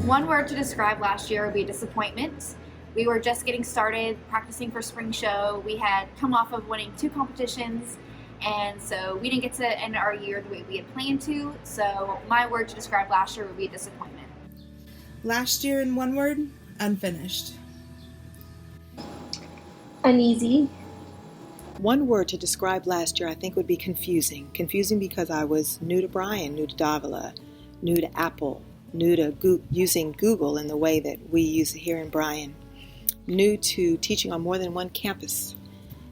One word to describe last year would be disappointment. We were just getting started practicing for spring show. We had come off of winning 2 competitions, and so we didn't get to end our year the way we had planned to. So my word to describe last year would be disappointment. Last year, in one word, unfinished. Uneasy. One word to describe last year I think would be confusing. Confusing because I was new to Bryan, new to Davila, new to Apple, new to using Google in the way that we use it here in Bryan, new to teaching on more than one campus.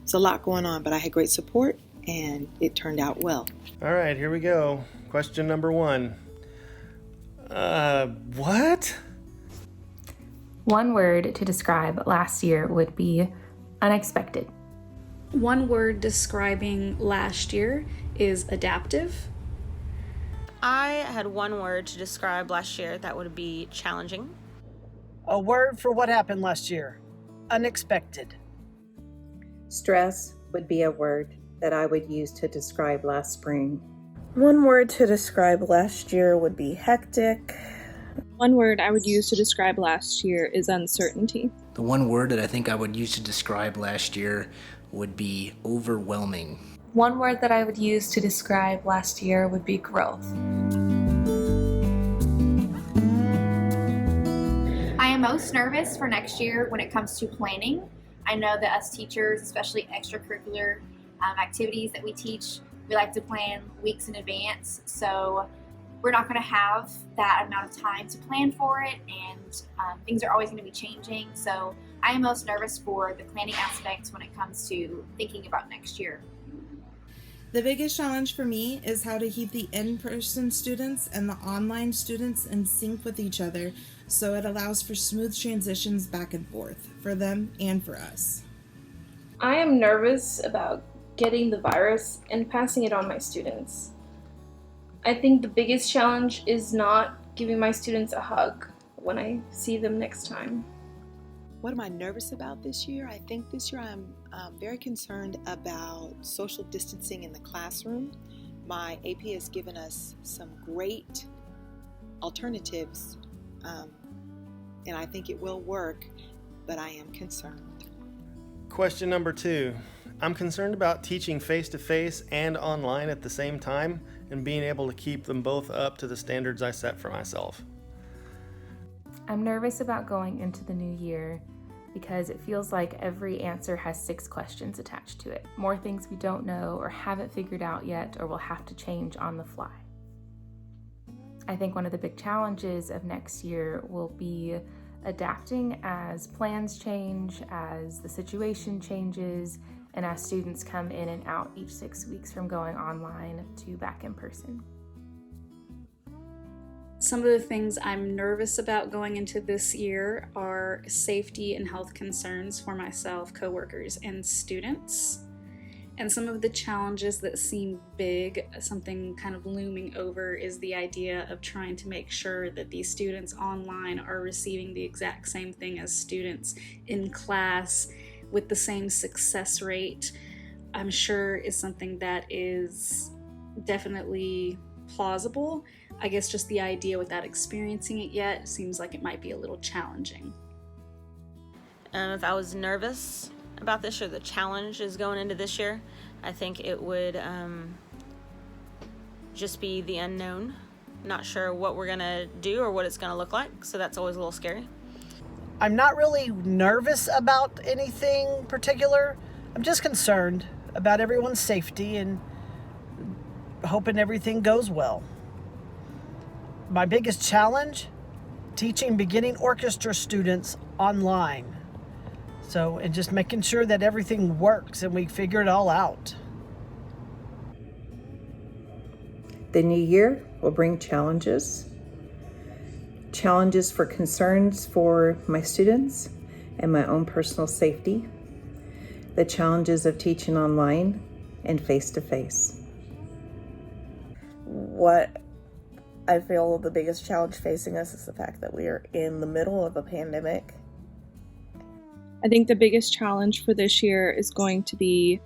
There's a lot going on, but I had great support and it turned out well. All right, here we go. Question number 1. What? One word to describe last year would be unexpected. One word describing last year is adaptive. I had one word to describe last year. That would be challenging. A word for what happened last year: unexpected. Stress would be a word that I would use to describe last spring. One word to describe last year would be hectic. One word I would use to describe last year is uncertainty. The one word that I think I would use to describe last year would be overwhelming. One word that I would use to describe last year would be growth. I am most nervous for next year when it comes to planning. I know that us teachers, especially extracurricular activities that we teach, we like to plan weeks in advance. So we're not going to have that amount of time to plan for it, and things are always going to be changing. So I am most nervous for the planning aspect when it comes to thinking about next year. The biggest challenge for me is how to keep the in-person students and the online students in sync with each other so it allows for smooth transitions back and forth for them and for us. I am nervous about getting the virus and passing it on my students. I think the biggest challenge is not giving my students a hug when I see them next time. What am I nervous about this year? I think this year I'm very concerned about social distancing in the classroom. My AP has given us some great alternatives, and I think it will work, but I am concerned. Question number 2. I'm concerned about teaching face-to-face and online at the same time and being able to keep them both up to the standards I set for myself. I'm nervous about going into the new year because it feels like every answer has 6 questions attached to it. More things we don't know or haven't figured out yet or will have to change on the fly. I think one of the big challenges of next year will be adapting as plans change, as the situation changes, and as students come in and out each 6 weeks from going online to back in person. Some of the things I'm nervous about going into this year are safety and health concerns for myself, coworkers, and students. And some of the challenges that seem big, something kind of looming over, is the idea of trying to make sure that these students online are receiving the exact same thing as students in class with the same success rate. I'm sure is something that is definitely plausible. I guess just the idea without experiencing it yet seems like it might be a little challenging. If I was nervous about this year, the challenge is going into this year, I think it would just be the unknown. Not sure what we're gonna do or what it's gonna look like, so that's always a little scary. I'm not really nervous about anything particular. I'm just concerned about everyone's safety and hoping everything goes well. My biggest challenge, teaching beginning orchestra students online. And just making sure that everything works and we figure it all out. The new year will bring challenges for concerns for my students and my own personal safety, the challenges of teaching online and face-to-face. What I feel the biggest challenge facing us is the fact that we are in the middle of a pandemic. I think the biggest challenge for this year is going to be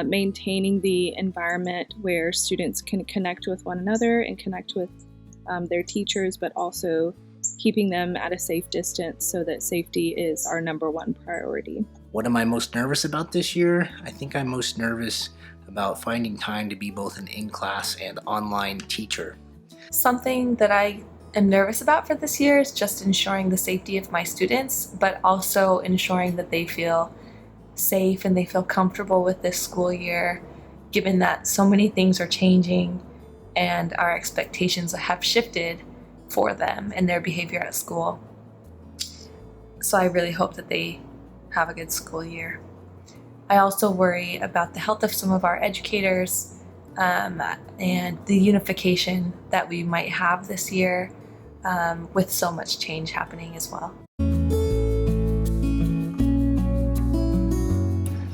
maintaining the environment where students can connect with one another and connect with their teachers, but also keeping them at a safe distance so that safety is our number one priority. What am I most nervous about this year? I think I'm most nervous about finding time to be both an in-class and online teacher. Something that I am nervous about for this year is just ensuring the safety of my students, but also ensuring that they feel safe and they feel comfortable with this school year, given that so many things are changing and our expectations have shifted for them and their behavior at school. So I really hope that they have a good school year. I also worry about the health of some of our educators and the unification that we might have this year with so much change happening as well.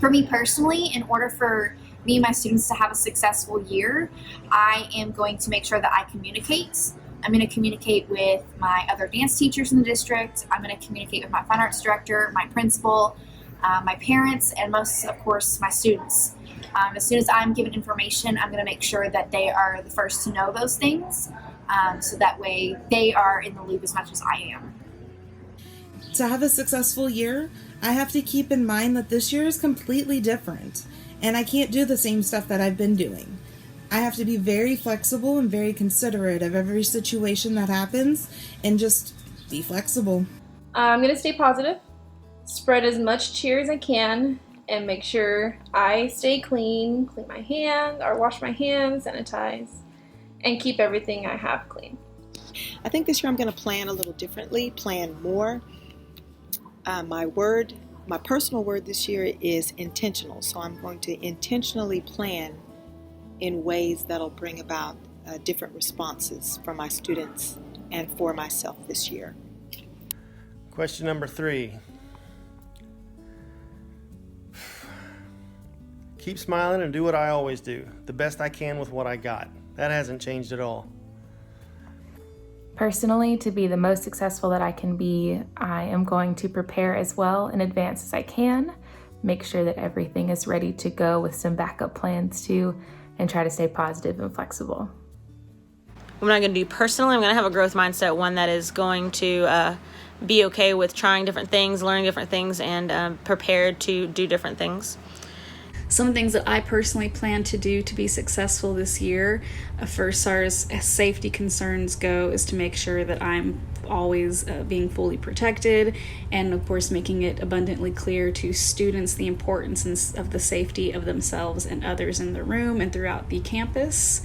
For me personally, in order for me and my students to have a successful year, I am going to make sure that I communicate. I'm going to communicate with my other dance teachers in the district. I'm going to communicate with my fine arts director, my principal, my parents, and most, of course, my students. As soon as I'm given information, I'm going to make sure that they are the first to know those things, so that way they are in the loop as much as I am. To have a successful year, I have to keep in mind that this year is completely different, and I can't do the same stuff that I've been doing. I have to be very flexible and very considerate of every situation that happens, and just be flexible. I'm going to stay positive, spread as much cheer as I can, and make sure I stay clean my hands, or wash my hands, sanitize, and keep everything I have clean. I think this year I'm going to plan a little differently, plan more. My personal word this year is intentional. So I'm going to intentionally plan in ways that'll bring about different responses from my students and for myself this year. Question number 3. Keep smiling and do what I always do, the best I can with what I got. That hasn't changed at all. Personally, to be the most successful that I can be, I am going to prepare as well in advance as I can, make sure that everything is ready to go with some backup plans too, and try to stay positive and flexible. What am I going to do personally? I'm going to have a growth mindset, one that is going to be okay with trying different things, learning different things, and prepared to do different things. Some things that I personally plan to do to be successful this year, first, as safety concerns go, is to make sure that I'm always being fully protected, and of course making it abundantly clear to students the importance of the safety of themselves and others in the room and throughout the campus.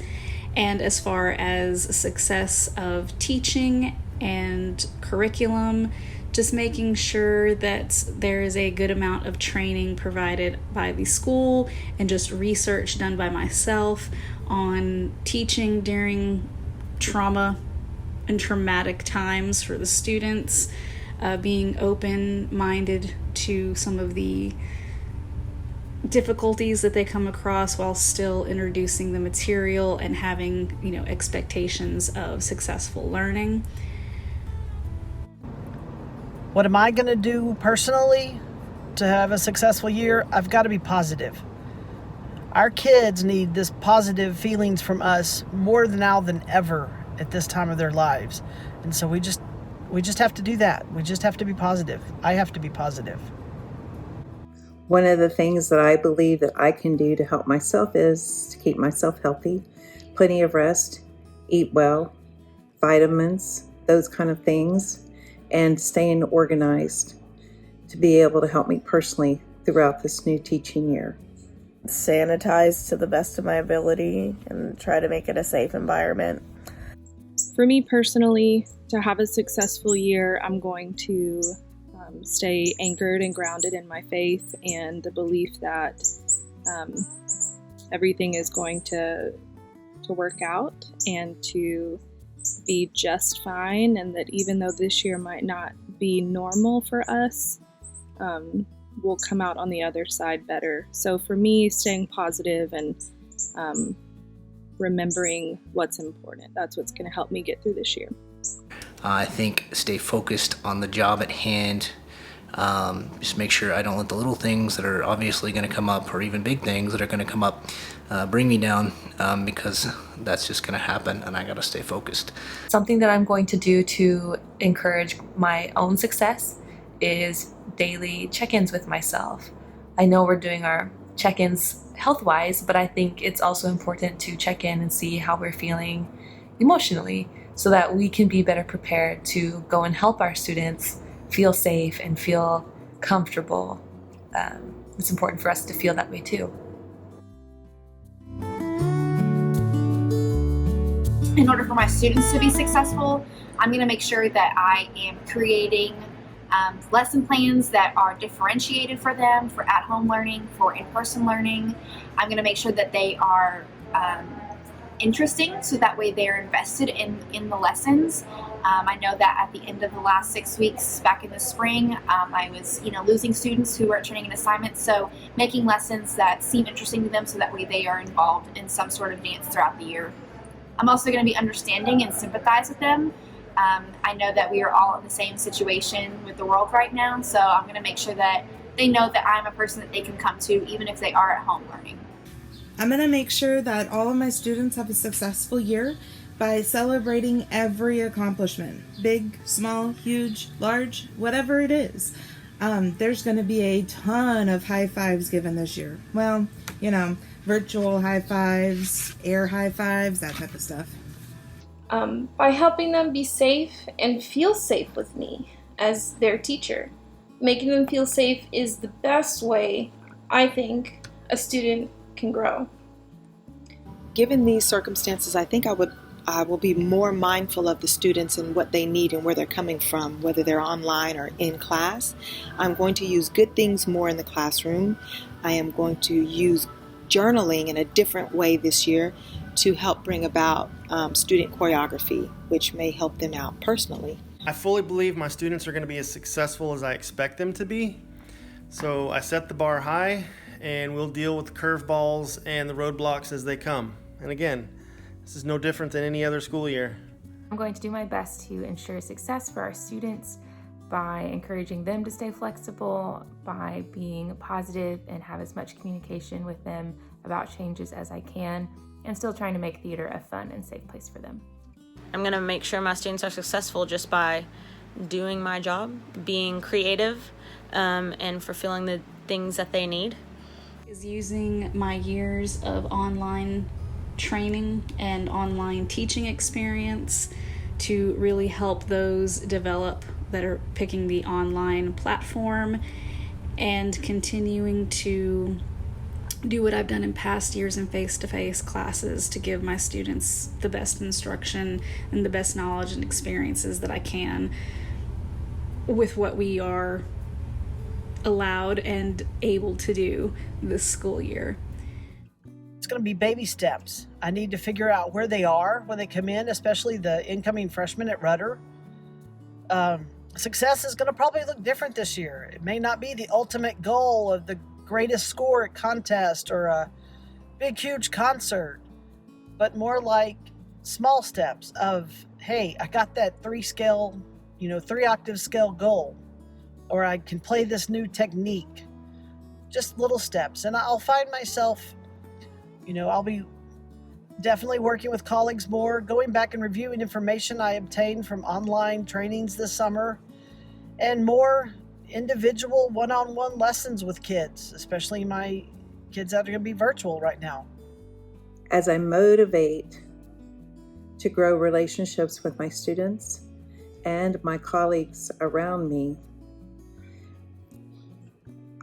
And as far as success of teaching and curriculum, just making sure that there is a good amount of training provided by the school and just research done by myself on teaching during trauma and traumatic times for the students, being open-minded to some of the difficulties that they come across while still introducing the material and having, expectations of successful learning. What am I going to do personally to have a successful year? I've got to be positive. Our kids need this positive feelings from us more now than ever at this time of their lives. And so we just have to do that. We just have to be positive. I have to be positive. One of the things that I believe that I can do to help myself is to keep myself healthy, plenty of rest, eat well, vitamins, those kind of things, and staying organized to be able to help me personally throughout this new teaching year. Sanitize to the best of my ability and try to make it a safe environment. For me personally, to have a successful year, I'm going to stay anchored and grounded in my faith and the belief that everything is going to work out and to be just fine, and that even though this year might not be normal for us, we'll come out on the other side better. So for me, staying positive and remembering what's important, that's what's going to help me get through this year. I think stay focused on the job at hand, Just make sure I don't let the little things that are obviously going to come up, or even big things that are going to come up, bring me down, because that's just going to happen, and I got to stay focused. Something that I'm going to do to encourage my own success is daily check-ins with myself. I know we're doing our check-ins health-wise, but I think it's also important to check in and see how we're feeling emotionally so that we can be better prepared to go and help our students feel safe and feel comfortable. It's important for us to feel that way too. In order for my students to be successful, I'm going to make sure that I am creating lesson plans that are differentiated for them, for at-home learning, for in-person learning. I'm going to make sure that they are interesting, so that way they're invested in the lessons. I know that at the end of the last 6 weeks back in the spring, I was losing students who weren't turning in assignments, so making lessons that seem interesting to them so that way they are involved in some sort of dance throughout the year. I'm also going to be understanding and sympathize with them. I know that we are all in the same situation with the world right now, so I'm going to make sure that they know that I'm a person that they can come to even if they are at home learning. I'm going to make sure that all of my students have a successful year by celebrating every accomplishment, big, small, huge, large, whatever it is. There's going to be a ton of high fives given this year. Well, virtual high fives, air high fives, that type of stuff. By helping them be safe and feel safe with me as their teacher. Making them feel safe is the best way, I think, a student can grow. Given these circumstances, I think I will be more mindful of the students and what they need and where they're coming from, whether they're online or in class. I'm going to use good things more in the classroom. I am going to use journaling in a different way this year to help bring about student choreography, which may help them out personally. I fully believe my students are going to be as successful as I expect them to be. So I set the bar high, and we'll deal with the curveballs and the roadblocks as they come. And again, this is no different than any other school year. I'm going to do my best to ensure success for our students by encouraging them to stay flexible, by being positive and have as much communication with them about changes as I can, and still trying to make theater a fun and safe place for them. I'm going to make sure my students are successful just by doing my job, being creative, and fulfilling the things that they need. Is using my years of online training and online teaching experience to really help those develop that are picking the online platform, and continuing to do what I've done in past years in face-to-face classes to give my students the best instruction and the best knowledge and experiences that I can with what we are allowed and able to do this school year. It's going to be baby steps. I need to figure out where they are when they come in, especially the incoming freshmen at Rudder. Success is going to probably look different this year. It may not be the ultimate goal of the greatest score at contest or a big, huge concert, but more like small steps of, hey, I got that 3-octave scale goal, or I can play this new technique. Just little steps. And I'll find myself, I'll be definitely working with colleagues more, going back and reviewing information I obtained from online trainings this summer, and more individual one-on-one lessons with kids, especially my kids that are going to be virtual right now. As I motivate to grow relationships with my students and my colleagues around me,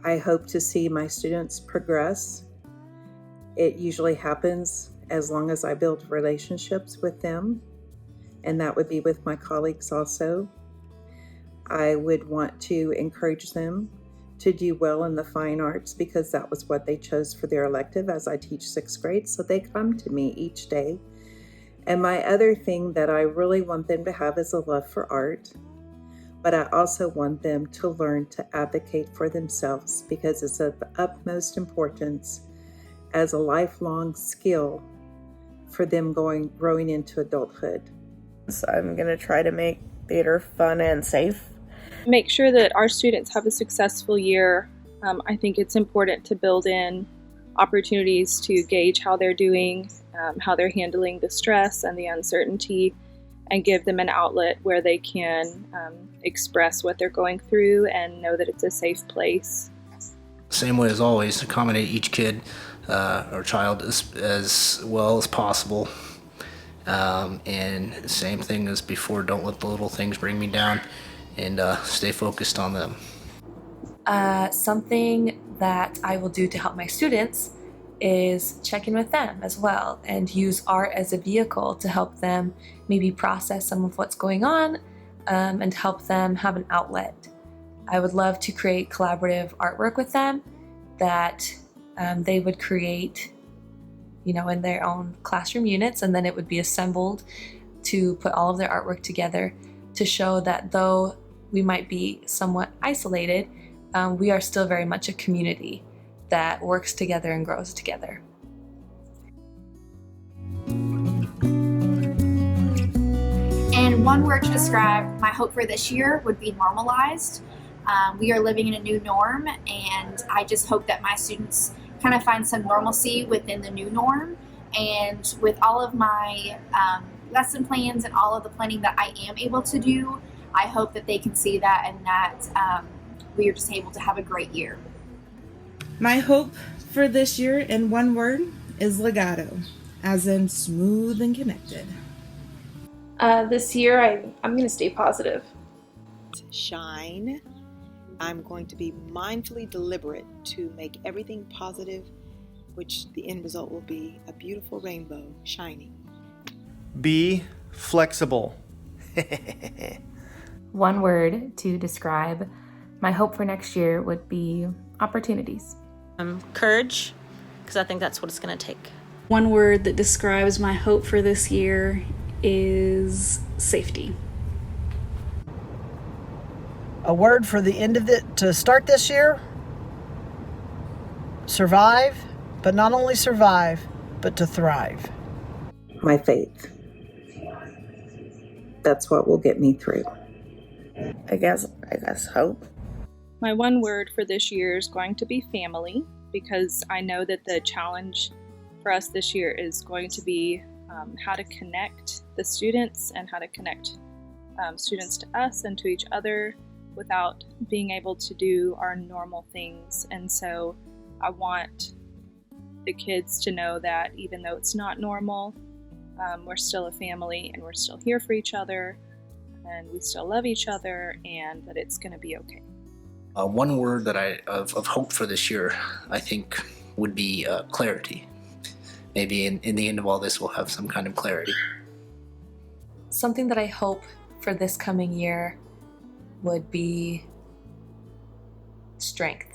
I hope to see my students progress. It usually happens as long as I build relationships with them, and that would be with my colleagues also. I would want to encourage them to do well in the fine arts because that was what they chose for their elective as I teach 6th grade, so they come to me each day. And my other thing that I really want them to have is a love for art, but I also want them to learn to advocate for themselves because it's of the utmost importance as a lifelong skill for them growing into adulthood. So I'm going to try to make theater fun and safe. make sure that our students have a successful year. I think it's important to build in opportunities to gauge how they're doing, how they're handling the stress and the uncertainty, and give them an outlet where they can express what they're going through and know that it's a safe place. Same way as always, accommodate each kid or child as well as possible. And same thing as before, don't let the little things bring me down, and stay focused on them. Something that I will do to help my students is check in with them as well and use art as a vehicle to help them maybe process some of what's going on and help them have an outlet. I would love to create collaborative artwork with them that they would create, in their own classroom units, and then it would be assembled to put all of their artwork together to show that though we might be somewhat isolated, we are still very much a community that works together and grows together. And one word to describe my hope for this year would be normalized. We are living in a new norm, and I just hope that my students kind of find some normalcy within the new norm. And with all of my lesson plans and all of the planning that I am able to do, I hope that they can see that and that we are just able to have a great year. My hope for this year in one word is legato, as in smooth and connected. This year, I'm going to stay positive. Shine. I'm going to be mindfully deliberate to make everything positive, which the end result will be a beautiful rainbow shining. Be flexible. One word to describe my hope for next year would be opportunities. Courage, because I think that's what it's going to take. One word that describes my hope for this year is safety. A word for the end of it to start this year: survive, but not only survive, but to thrive. My faith. That's what will get me through. I guess hope. My one word for this year is going to be family, because I know that the challenge for us this year is going to be how to connect the students and how to connect students to us and to each other without being able to do our normal things. And so I want the kids to know that even though it's not normal, we're still a family and we're still here for each other and we still love each other, and that it's going to be okay. One word that of hope for this year, I think, would be clarity. Maybe in the end of all this, we'll have some kind of clarity. Something that I hope for this coming year would be strength.